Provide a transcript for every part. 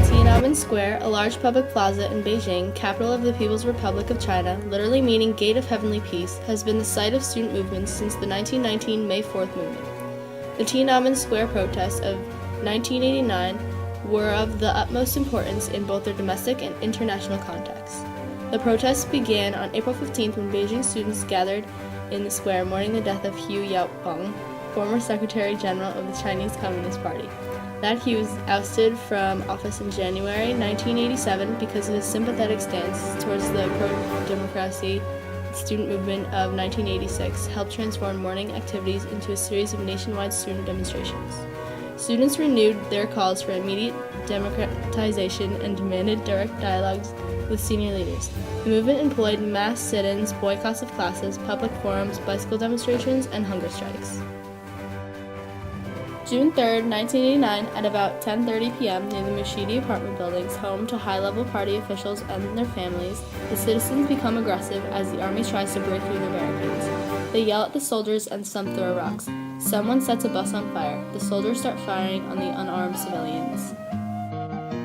Tiananmen Square, a large public plaza in Beijing, capital of the People's Republic of China, literally meaning Gate of Heavenly Peace, has been the site of student movements since the 1919 May 4th movement. The Tiananmen Square protests of 1989 were of the utmost importance in both their domestic and international contexts. The protests began on April 15th when Beijing students gathered in the square mourning the death of Hu Yaobang, former Secretary General of the Chinese Communist Party. That he was ousted from office in January 1987 because of his sympathetic stance towards the pro-democracy student movement of 1986 helped transform mourning activities into a series of nationwide student demonstrations. Students renewed their calls for immediate democratization and demanded direct dialogues with senior leaders. The movement employed mass sit-ins, boycotts of classes, public forums, bicycle demonstrations, and hunger strikes. June 3, 1989, at about 10:30 p.m. near the Mushidi apartment buildings, home to high-level party officials and their families, the citizens become aggressive as the army tries to break through the barricades. They yell at the soldiers and some throw rocks. Someone sets a bus on fire. The soldiers start firing on the unarmed civilians.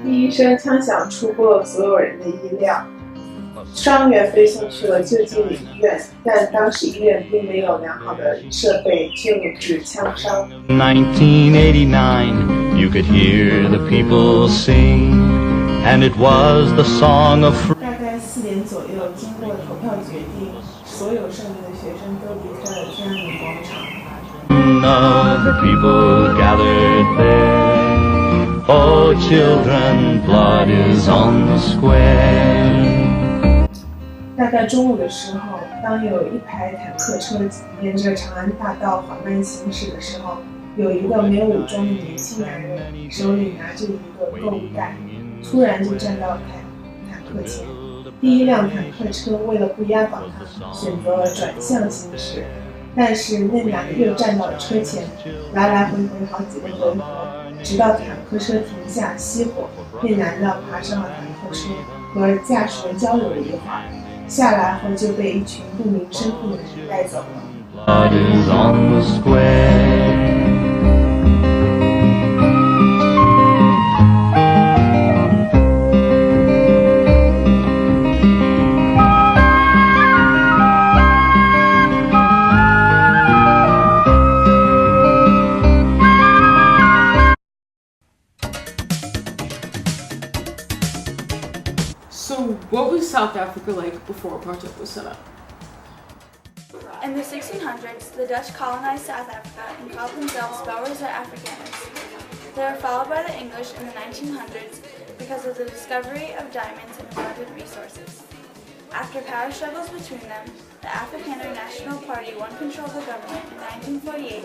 第一声枪响出乎了所有人的意料，伤员被送去了就近的医院，但当时医院并没有良好的设备救治枪伤。1989, you could hear the people sing, and it was the song of 大概4点左右，经过投票决定，所有剩余的学生都离开了天安门广场。of the people gathered there. Oh, children, blood is on the square. 大概中午的时候，当有一排坦克车沿着长安大道缓慢行驶的时候，有一个没有武装的年轻男人，手里拿着一个购物袋，突然就站到坦克前。第一辆坦克车为了不压倒他，选择了转向行驶，但是那男的又站到了车前，来来回回好几个回合，直到坦克车停下熄火，那男的爬上了坦克车，和驾驶员交流了一会儿，下来后就被一群不明身份的人带走了。Blood is on the square. So, what was South Africa like before apartheid was set up? In the 1600s, the Dutch colonized South Africa and called themselves Boers or Afrikaners. They were followed by the English in the 1900s because of the discovery of diamonds and abundant resources. After power struggles between them, the Afrikaner National Party won control of the government in 1948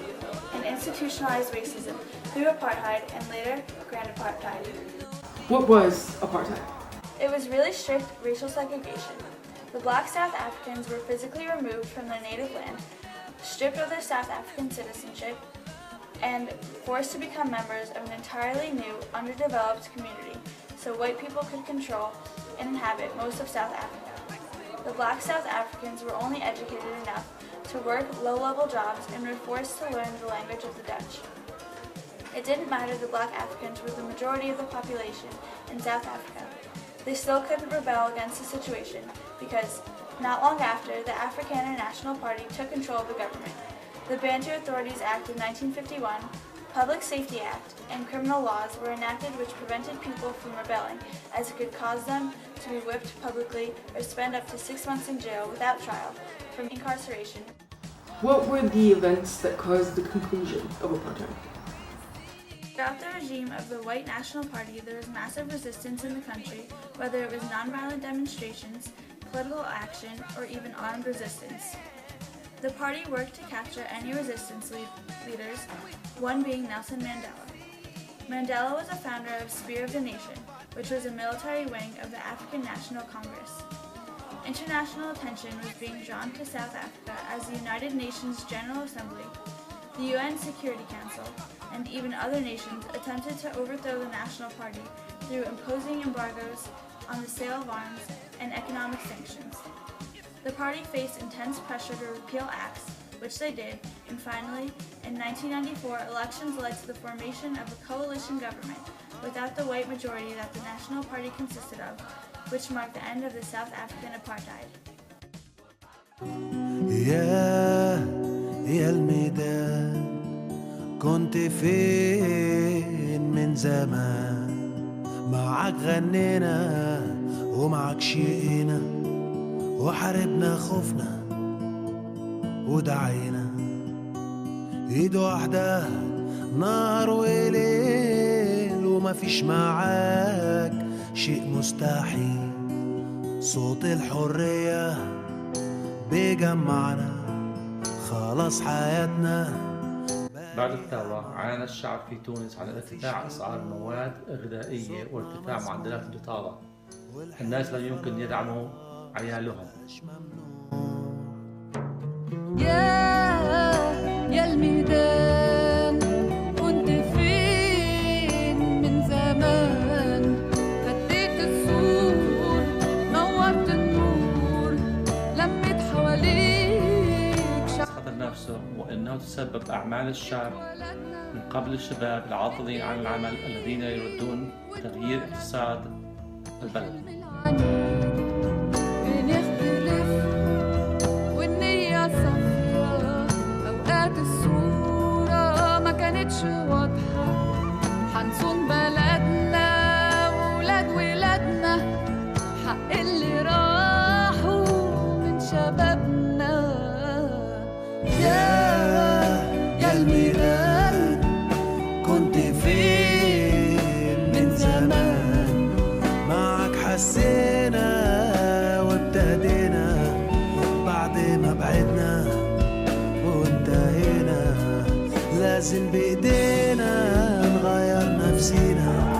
and institutionalized racism through apartheid and later grand apartheid. What was apartheid? It was really strict racial segregation. The black South Africans were physically removed from their native land, stripped of their South African citizenship, and forced to become members of an entirely new, underdeveloped community so white people could control and inhabit most of South Africa. The black South Africans were only educated enough to work low-level jobs and were forced to learn the language of the Dutch. It didn't matter the black Africans were the majority of the population in South Africa. They still couldn't rebel against the situation because, not long after, the Afrikaner National Party took control of the government. The Bantu Authorities Act of 1951, Public Safety Act, and criminal laws were enacted which prevented people from rebelling, as it could cause them to be whipped publicly or spend up to 6 months in jail without trial from incarceration. What were the events that caused the conclusion of apartheid? Throughout the regime of the White National Party, there was massive resistance in the country, whether it was nonviolent demonstrations, political action, or even armed resistance. The party worked to capture any resistance leaders, one being Nelson Mandela. Mandela was a founder of Spear of the Nation, which was a military wing of the African National Congress. International attention was being drawn to South Africa as the United Nations General Assembly The UN Security Council and even other nations attempted to overthrow the National Party through imposing embargoes on the sale of arms and economic sanctions. The party faced intense pressure to repeal acts, which they did, and finally, in 1994, elections led to the formation of a coalition government without the white majority that the National Party consisted of, which marked the end of the South African apartheid. يا الميدان كنت فين من زمان معاك غنينا ومعاك شقينا وحاربنا خوفنا ودعينا ايد واحدة نهار وليل ومفيش معاك شيء مستحيل صوت الحرية بيجمعنا خلاص حياتنا. بعد الثورة عانى الشعب في تونس على ارتفاع أسعار المواد الغذائية وارتفاع معدلات البطالة. الناس لم يمكن يدعموا عيالهم. يا الميدان كنت فين من زمان هديت السور نورت النور لميت حواليك خطر نفسه وإنه تسبب أعمال الشعب من قبل الشباب العاطلين عن العمل الذين يردون تغيير اقتصاد البلد. الصورة ما كانتش واضحة حنصون بلدنا وولاد ولادنا حق اللي راحوا من شبابنا. يا الميدان كنت فين من زمان معك حسينا وابتدينا بعد ما بعدنا وانتهينا لازم بإيدينا نغير نفسينا.